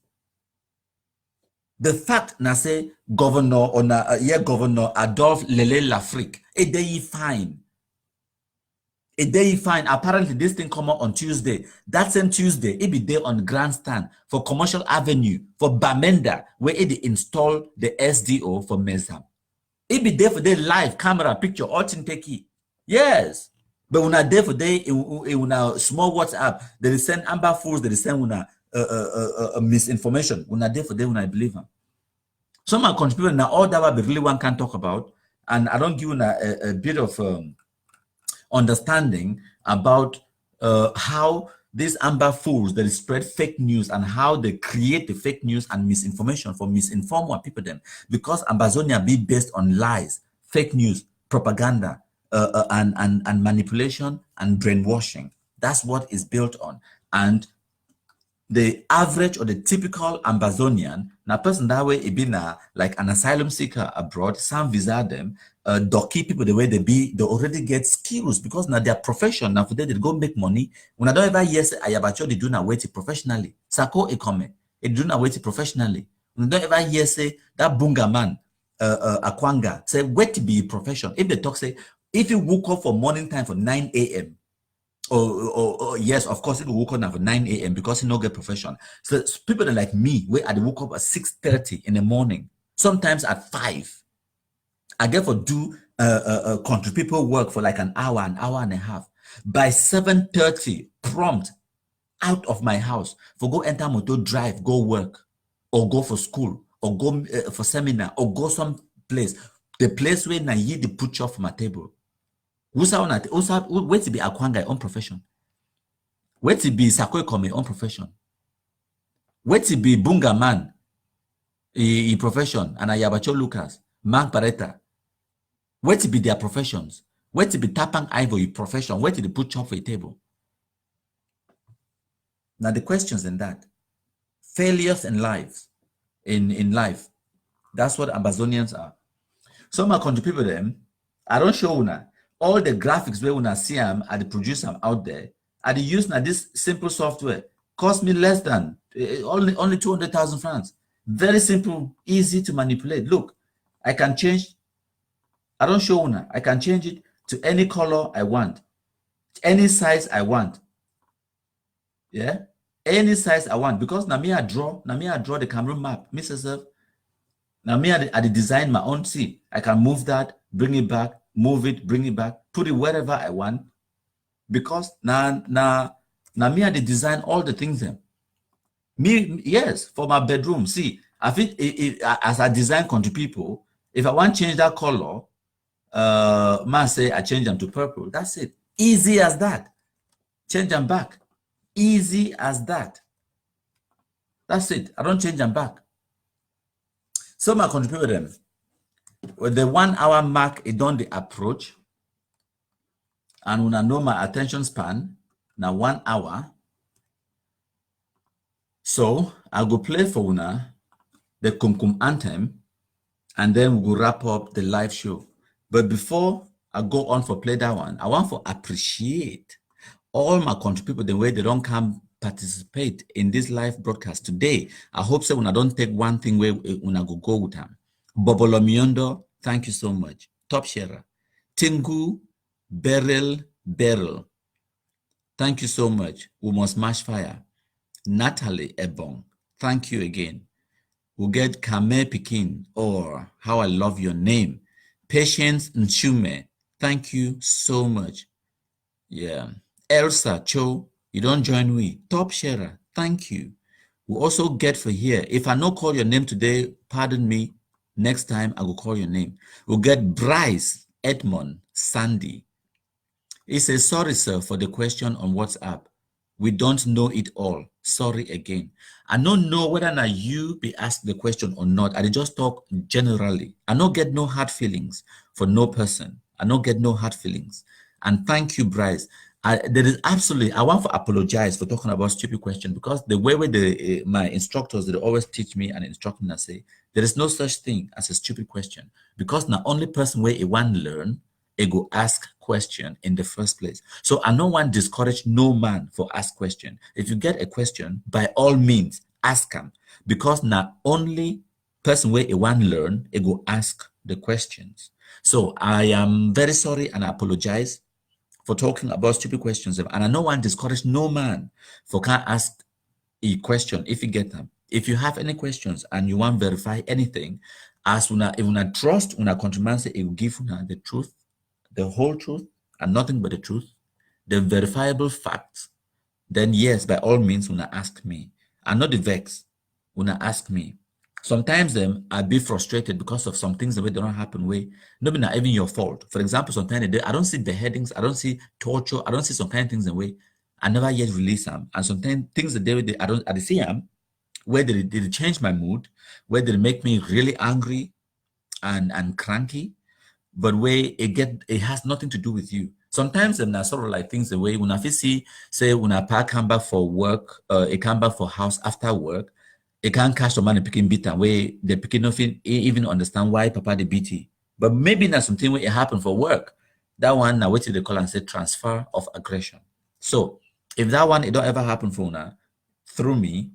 The fact na say governor or governor Adolphe Lele Lafrique, a day fine. A day fine. Apparently, this thing come out on Tuesday. That same Tuesday, it be there on Grandstand for Commercial Avenue for Bamenda, where it install the SDO for Mezam. It be there for their live camera picture, all thing take it. Yes. But when I there for day in a small WhatsApp, they send Amber Fools, they send una misinformation. When I there for day when I believe them. Some are contributing now all that we really one can talk about, and I don't give you a bit of understanding about how these Amber Fools that spread fake news and how they create the fake news and misinformation for misinform what people then because Ambazonia be based on lies, fake news, propaganda. And manipulation and brainwashing. That's what is built on. And the average or the typical Ambazonian, now person that way it be now like an asylum seeker abroad, some visa them, docky people the way they be, they already get skills because now their profession, now for they go make money. When I don't ever hear say Ayabacho they do not wait it professionally. Sako Ekome, it do not wait it professionally. When I don't ever hear say that bunga man, Akwanga, say wait to be a profession. If they talk say if you woke up for morning time for 9 a.m. Or yes, of course, it will woke up now for 9 a.m. because you no get profession. So people that like me, where I woke up at 6:30 in the morning, sometimes at 5. I get for do country people work for like an hour and a half. By 7:30, prompt out of my house for go enter motor drive, go work, or go for school, or go for seminar, or go some place. The place where na ye the put off my table. Wait to be Akwanga own profession. Wait to be Sakwe Kome own profession. Wait to be Bunga Man profession and Ayabacho Lucas, Mark Barretta. Wait to be their professions. Wait to be Tapang Ivory profession. Wait to be put off a table. Now the questions in that. Failures in lives. In life. That's what Ambazonians are. Some are contribute them. I don't show una. All the graphics where una see them at the producer out there, I use now this simple software. Cost me less than only 200,000 francs. Very simple, easy to manipulate. Look, I can change. I don't show una. I can change it to any color I want, any size I want. Yeah, any size I want because now me I draw the Cameroon map. Mrs. Now me I design my own. See, I can move that, bring it back. Move it, bring it back, put it wherever I want, because now me I design all the things there. Me, yes, for my bedroom. See, I think as I design country people, if I want to change that color, man say I change them to purple. That's it. Easy as that. Change them back. Easy as that. That's it. I don't change them back. So my country people them. With the 1 hour mark, it done the approach. And when I know my attention span, now 1 hour. So I go play for una the Kumkum anthem, and then we will wrap up the live show. But before I go on for play that one, I want to appreciate all my country people the way they don't come participate in this live broadcast today. I hope so when I don't take one thing where when I go with them. Bobolo Miondo, thank you so much. Top sharer. Tingu Beryl, thank you so much. We must smash fire. Natalie Ebong, thank you again. We'll get Kame Pikin, or How I Love Your Name. Patience Nchume, thank you so much. Yeah. Elsa Cho, you don't join me. Top sharer, thank you. We'll also get for here. If I don't call your name today, pardon me. Next time I will call your name. We'll get Bryce Edmond Sandy. He says, sorry, sir, for the question on WhatsApp. We don't know it all. Sorry again. I don't know whether or not you be asked the question or not. I just talk generally. I don't get no hard feelings for no person. I don't get no hard feelings. And thank you, Bryce. There is absolutely, I want to apologize for talking about stupid question, because the way my instructors, they always teach me and instruct me and say, there is no such thing as a stupid question, because the only person where it want learn, it go ask question in the first place. So I no one discourage no man for ask question. If you get a question, by all means, ask him, because not only person where it want learn, it go ask the questions. So I am very sorry and I apologize for talking about stupid questions. And I no one discourage no man for can't ask a question if you get them. If you have any questions and you want to verify anything, as una if una trust una countryman say it will give una the truth, the whole truth, and nothing but the truth, the verifiable facts, then yes, by all means, una ask me. And not the vex, una ask me. Sometimes I be frustrated because of some things the way they don't happen way. Maybe not even your fault. For example, sometimes I don't see beheadings, I don't see torture, I don't see some kind of things in the way. I never yet release them. And sometimes things that I see them, where they change my mood, where they make me really angry and cranky, but where it has nothing to do with you. Sometimes them are sort of like things the way when I see, say when I pack come back for work, it come back for house after work, it can't catch the man picking beat and where the picking nothing even understand why papa the BT. But maybe not something where it happened for work. That one now wait till they call and say transfer of aggression. So if that one it don't ever happen for una through me,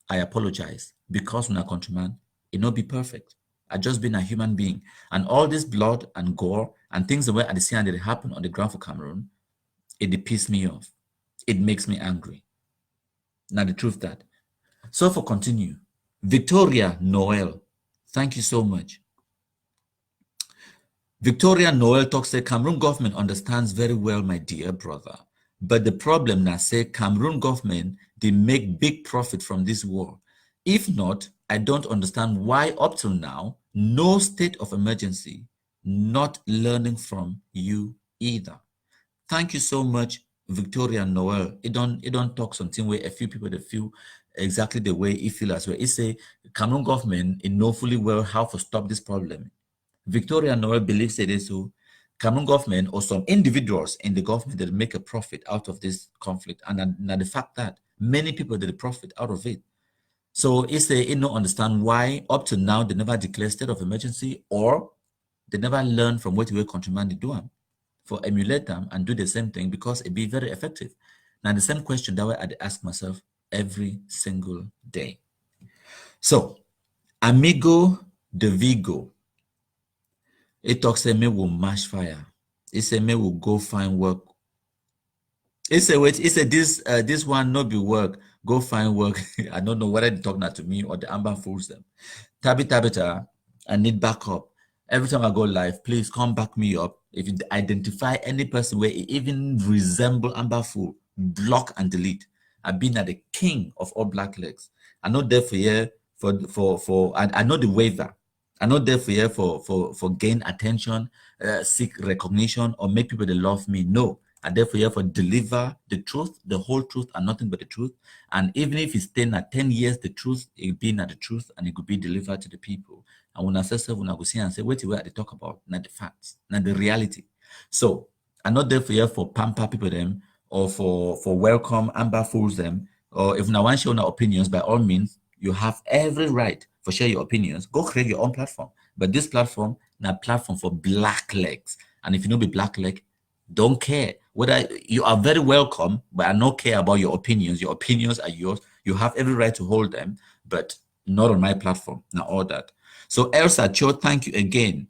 I apologize, because when I countryman, it not be perfect. I just been a human being, and all this blood and gore and things the way I see and it happen on the ground for Cameroon, it pisses me off. It makes me angry. Now the truth that. So for continue, Victoria Noel, thank you so much. Victoria Noel talks say Cameroon government understands very well, my dear brother. But the problem now say Cameroon government, they make big profit from this war. If not, I don't understand why up till now, no state of emergency, not learning from you either. Thank you so much, Victoria Noel. It don't talk something where a few people they feel exactly the way it feel as well. It say Cameroon government it know fully well how to stop this problem. Victoria Noel believes it is so. Cameroon government or some individuals in the government that make a profit out of this conflict, and the fact that many people did profit out of it. So it's a it don't understand why up to now they never declare state of emergency, or they never learn from what way countrymen they do them for emulate them and do the same thing, because it be very effective. Now the same question that way I ask myself every single day. So Amigo de Vigo, it talks say me will mash fire. It say me will go find work. It say wait, it say this one not be work. Go find work. I don't know whether they talk not to me or the Amber fools them. Tabitha, I need backup. Every time I go live, please come back me up. If you identify any person where it even resemble Amber Fool, block and delete. I've been at the king of all black legs. I'm not there for here I know the waiver. I'm not there for here for gain attention, seek recognition, or make people that love me. No, I'm there for here for deliver the truth, the whole truth, and nothing but the truth. And even if it's 10 at 10 years, the truth, it be not the truth, and it could be delivered to the people. And when I say when I go see and say, wait, where they talk about, not the facts, not the reality. So I'm not there for here for pamper people them or for welcome amber fools them. Or if now want share your opinions, by all means, you have every right for share your opinions. Go create your own platform. But this platform, now platform for black legs. And if you know be black leg, don't care. Whether you are very welcome, but I don't care about your opinions. Your opinions are yours. You have every right to hold them, but not on my platform. Now all that. So Elsa Cho, thank you again.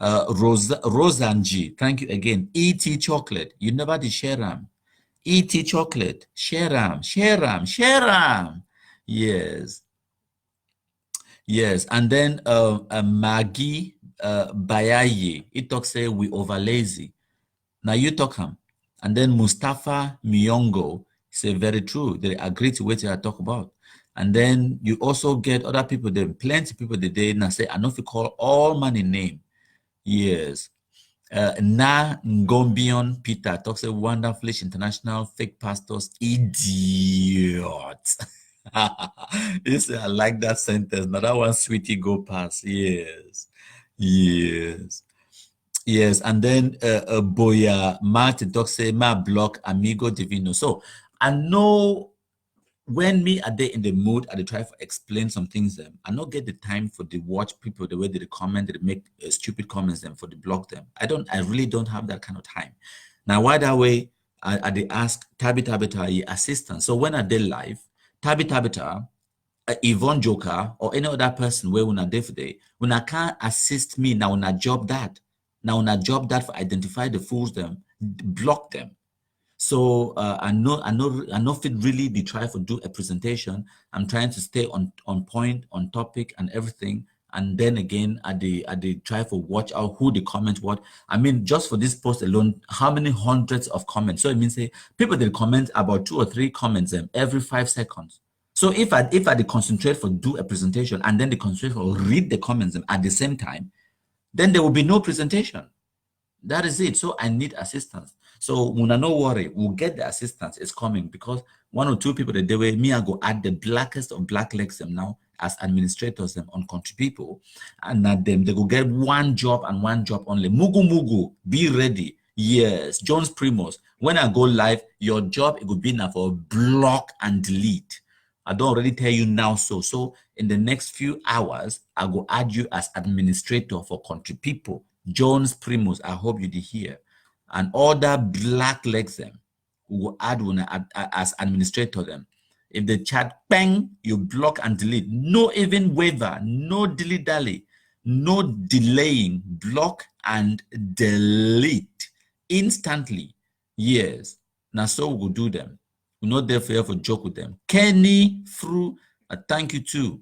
Rosanji, thank you again. E.T. Chocolate, you never did share them. E.T. Chocolate, share them, share them, share them. Yes, yes. And then Maggie Bayaye, it talks say we over lazy. Now you talk him. And then Mustafa Miongo say very true. They agree to what I talk about. And then you also get other people, there plenty of people today now say, I know if you call all money name. Yes. Na Ngombion Peter talks a wonderfully international fake pastors idiot. This I like that sentence. Now that one sweetie go past. Yes. Yes. Yes. And then Boya Martin talks say my block amigo divino. So I know when me are they in the mood, I try to explain some things them. I not get the time for the watch people the way they comment, they make stupid comments them for the block them. I really don't have that kind of time. Now why that way? They ask Tabita assistant. So when I did live, Tabita, Yvonne Joker or any other person where when I day for day, when I can't assist me now when I job that. Now when I job that for identify the fools them, block them. So I know fit really be try to do a presentation. I'm trying to stay on point, on topic and everything. And then again, I try to watch out who they comment what. I mean, just for this post alone, how many hundreds of comments? So it means say people they comment about 2 or 3 comments every 5 seconds. So if I concentrate for do a presentation and then they concentrate for read the comments at the same time, then there will be no presentation. That is it. So I need assistance. So when I no worry, we'll get the assistance. It's coming because 1 or 2 people that they way me I go add the blackest of black legs them now as administrators them on country people, and at them they go get one job and one job only. Mugu, be ready. Yes, Jones Primos. When I go live, your job it will be now for block and delete. I don't already tell you now. So in the next few hours, I will add you as administrator for country people. Jones Primus, I hope you did hear. And all that black legs them, we will add one as administrator them. If the chat bang, you block and delete. No even waiver, no dilly-dally, no delaying, block and delete instantly. Yes. Now so we will do them. We're not there for joke with them. Kenny Fru, thank you too.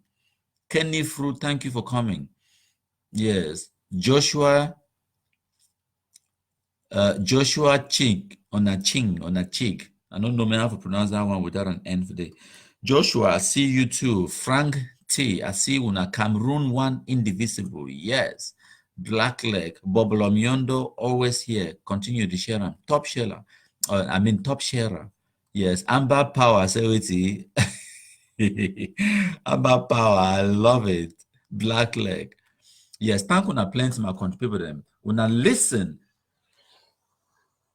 Kenny Fru, thank you for coming. Yes. Joshua Chig on a Chig. I don't know how to pronounce that one without an N for the Joshua, I see you too. Frank T, I see you na Cameroon one indivisible. Yes. Black leg. Bobolomiondo always here. Continue to share. Top sharer. Top sharer. Yes. Amber Power, say it. Amber Power, I love it. Black leg. Yes, thank you plenty my country people them. When I listen.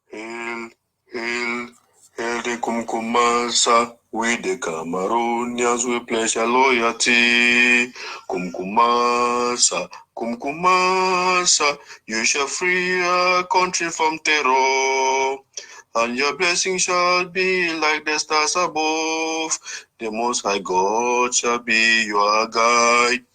Hail, hail, hail the Kumkumasa, we the Cameroonians, we pledge our loyalty. Kumkumasa, Kumkumasa, you shall free our country from terror. And your blessing shall be like the stars above. The Most High God shall be your guide.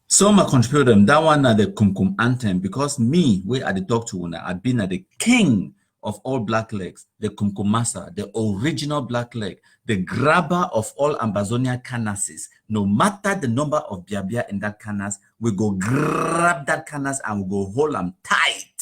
So my contribute them that one at the Kumkum anthem because me where at the talk to una I've been at the king of all black legs, the Kumkumasa, the original black leg, the grabber of all Ambazonian canases. No matter the number of biabia in that canas, we go grab that canas and we go hold them tight.